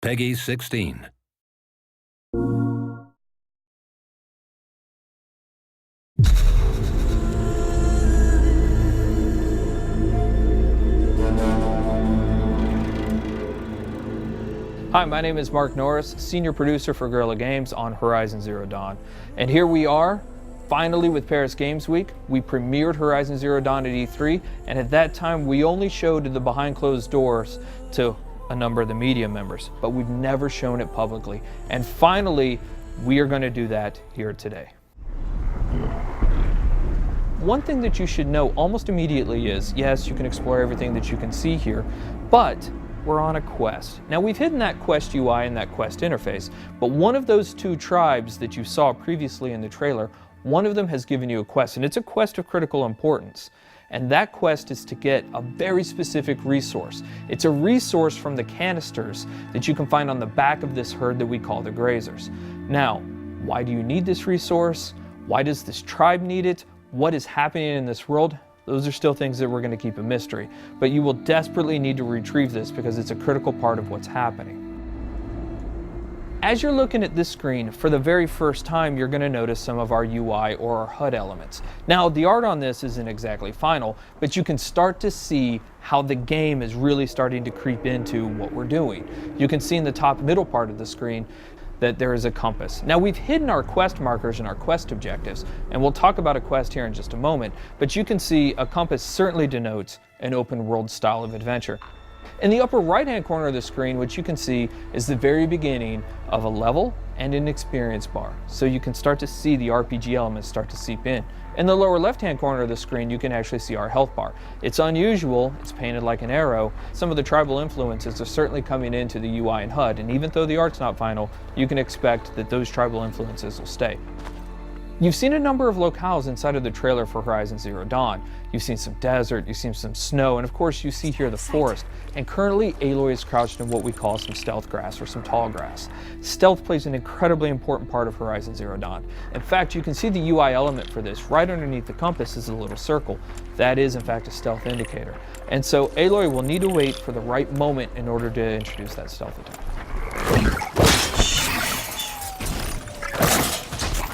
Peggy 16. Hi, my name is Mark Norris, Senior Producer for Guerrilla Games on Horizon Zero Dawn. And here we are, finally with Paris Games Week. We premiered Horizon Zero Dawn at E3, and at that time we only showed the behind closed doors to a number of the media members, but we've never shown it publicly. And finally, we are going to do that here today. One thing that you should know almost immediately is, yes, you can explore everything that you can see here, but we're on a quest. Now, we've hidden that quest UI and that quest interface, but one of those two tribes that you saw previously in the trailer, one of them has given you a quest, and it's a quest of critical importance. And that quest is to get a very specific resource. It's a resource from the canisters that you can find on the back of this herd that we call the grazers. Now, why do you need this resource? Why does this tribe need it? What is happening in this world? Those are still things that we're going to keep a mystery, but you will desperately need to retrieve this because it's a critical part of what's happening. As you're looking at this screen, for the very first time, you're going to notice some of our UI or our HUD elements. Now, the art on this isn't exactly final, but you can start to see how the game is really starting to creep into what we're doing. You can see in the top middle part of the screen that there is a compass. Now, we've hidden our quest markers and our quest objectives, and we'll talk about a quest here in just a moment, but you can see a compass certainly denotes an open world style of adventure. In the upper right hand corner of the screen, what you can see is the very beginning of a level and an experience bar, so you can start to see the RPG elements start to seep in. In the lower left hand corner of the screen, you can actually see our health bar. It's unusual, it's painted like an arrow. Some of the tribal influences are certainly coming into the UI and HUD, and even though the art's not final, you can expect that those tribal influences will stay. You've seen a number of locales inside of the trailer for Horizon Zero Dawn. You've seen some desert, you've seen some snow, and of course you see here the forest. And currently Aloy is crouched in what we call some stealth grass or some tall grass. Stealth plays an incredibly important part of Horizon Zero Dawn. In fact, you can see the UI element for this. Right underneath the compass is a little circle. That is in fact a stealth indicator. And so Aloy will need to wait for the right moment in order to introduce that stealth attack.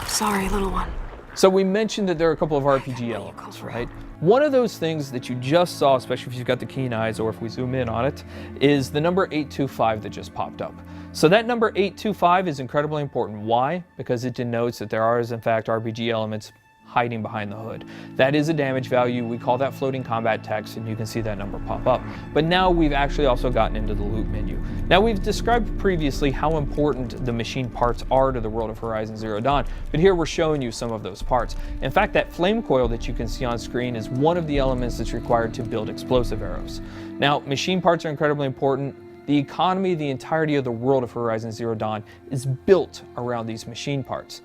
Sorry, little one. So we mentioned that there are a couple of RPG elements, right? One of those things that you just saw, especially if you've got the keen eyes or if we zoom in on it, is the number 825 that just popped up. So that number 825 is incredibly important. Why? Because it denotes that there are, in fact, RPG elements hiding behind the hood. That is a damage value. We call that floating combat text, and you can see that number pop up. But now we've actually also gotten into the loot menu. Now, we've described previously how important the machine parts are to the world of Horizon Zero Dawn, but here we're showing you some of those parts. In fact, that flame coil that you can see on screen is one of the elements that's required to build explosive arrows. Now, machine parts are incredibly important. The economy, the entirety of the world of Horizon Zero Dawn is built around these machine parts.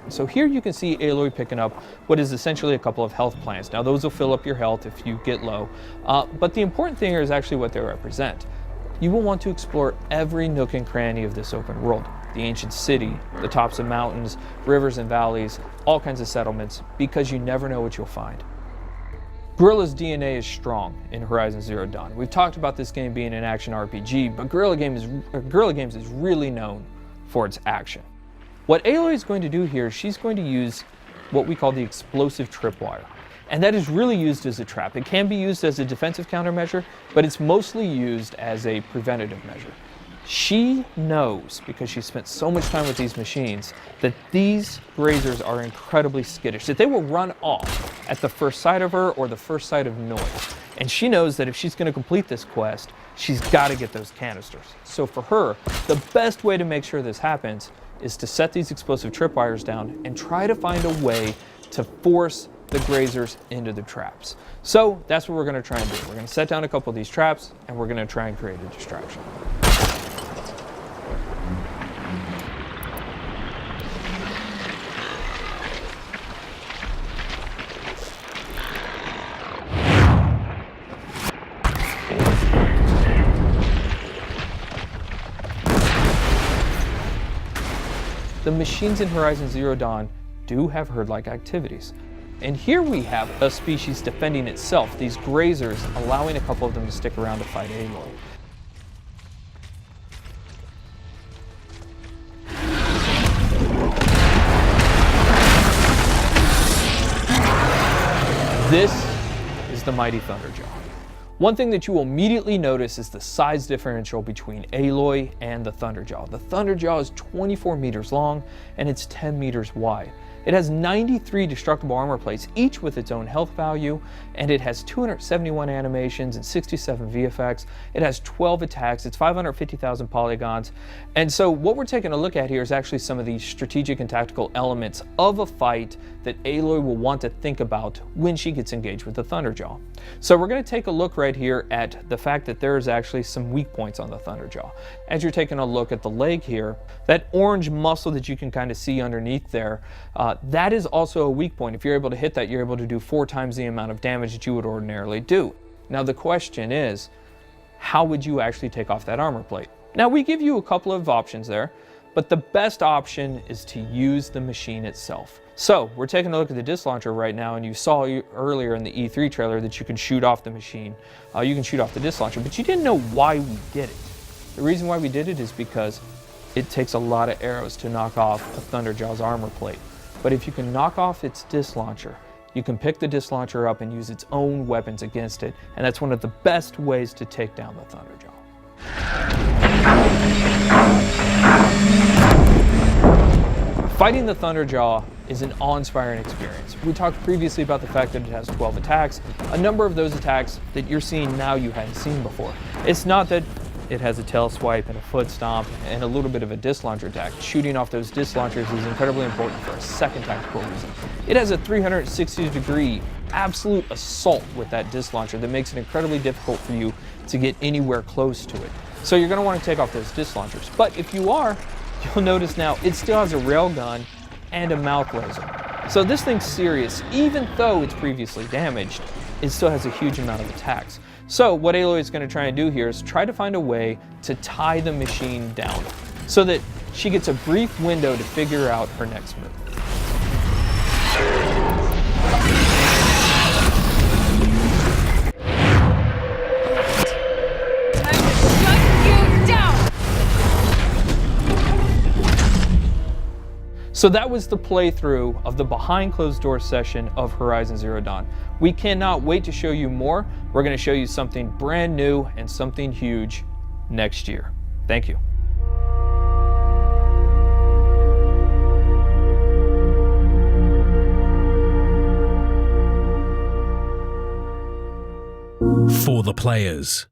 So here you can see Aloy picking up what is essentially a couple of health plants. Now, those will fill up your health if you get low, but the important thing here is actually what they represent. You will want to explore every nook and cranny of this open world. The ancient city, the tops of mountains, rivers and valleys, all kinds of settlements, because you never know what you'll find. Guerrilla's DNA is strong in Horizon Zero Dawn. We've talked about this game being an action RPG, but Guerrilla Games is really known for its action. What Aloy is going to do here, she's going to use what we call the explosive tripwire. And that is really used as a trap. It can be used as a defensive countermeasure, but it's mostly used as a preventative measure. She knows, because she spent so much time with these machines, that these grazers are incredibly skittish, that they will run off at the first sight of her or the first sight of noise. And she knows that if she's going to complete this quest, she's got to get those canisters. So for her, the best way to make sure this happens is to set these explosive tripwires down and try to find a way to force the grazers into the traps. So that's what we're going to try and do. We're going to set down a couple of these traps, and we're going to try and create a distraction. The machines in Horizon Zero Dawn do have herd-like activities. And here we have a species defending itself, these grazers allowing a couple of them to stick around to fight Aloy. This is the mighty Thunderjaw. One thing that you will immediately notice is the size differential between Aloy and the Thunderjaw. The Thunderjaw is 24 meters long and it's 10 meters wide. It has 93 destructible armor plates, each with its own health value, and it has 271 animations and 67 VFX. It has 12 attacks, it's 550,000 polygons. And so what we're taking a look at here is actually some of the strategic and tactical elements of a fight that Aloy will want to think about when she gets engaged with the Thunderjaw. So we're going to take a look right here at the fact that there is actually some weak points on the Thunderjaw. As you're taking a look at the leg here, that orange muscle that you can kind of see underneath there, that is also a weak point. If you're able to hit that, you're able to do 4 times the amount of damage that you would ordinarily do. Now the question is, how would you actually take off that armor plate? Now we give you a couple of options there, but the best option is to use the machine itself. So we're taking a look at the disc launcher right now, and you saw earlier in the E3 trailer that you can shoot off the machine. You can shoot off the disc launcher, but you didn't know why we did it. The reason why we did it is because it takes a lot of arrows to knock off a Thunderjaw's armor plate. But if you can knock off its disc launcher, you can pick the disc launcher up and use its own weapons against it, and that's one of the best ways to take down the Thunderjaw. Fighting the Thunderjaw is an awe-inspiring experience. We talked previously about the fact that it has 12 attacks. A number of those attacks that you're seeing now you hadn't seen before. It's not that it has a tail swipe and a foot stomp and a little bit of a disc launcher attack. Shooting off those disc launchers is incredibly important for a second tactical reason. It has a 360-degree absolute assault with that disc launcher that makes it incredibly difficult for you to get anywhere close to it. So you're going to want to take off those disc launchers. But if you are, you'll notice now it still has a railgun and a mouth laser. So this thing's serious. Even though it's previously damaged, it still has a huge amount of attacks. So what Aloy is going to try and do here is try to find a way to tie the machine down so that she gets a brief window to figure out her next move. So that was the playthrough of the behind closed door session of Horizon Zero Dawn. We cannot wait to show you more. We're going to show you something brand new and something huge next year. Thank you. For the players.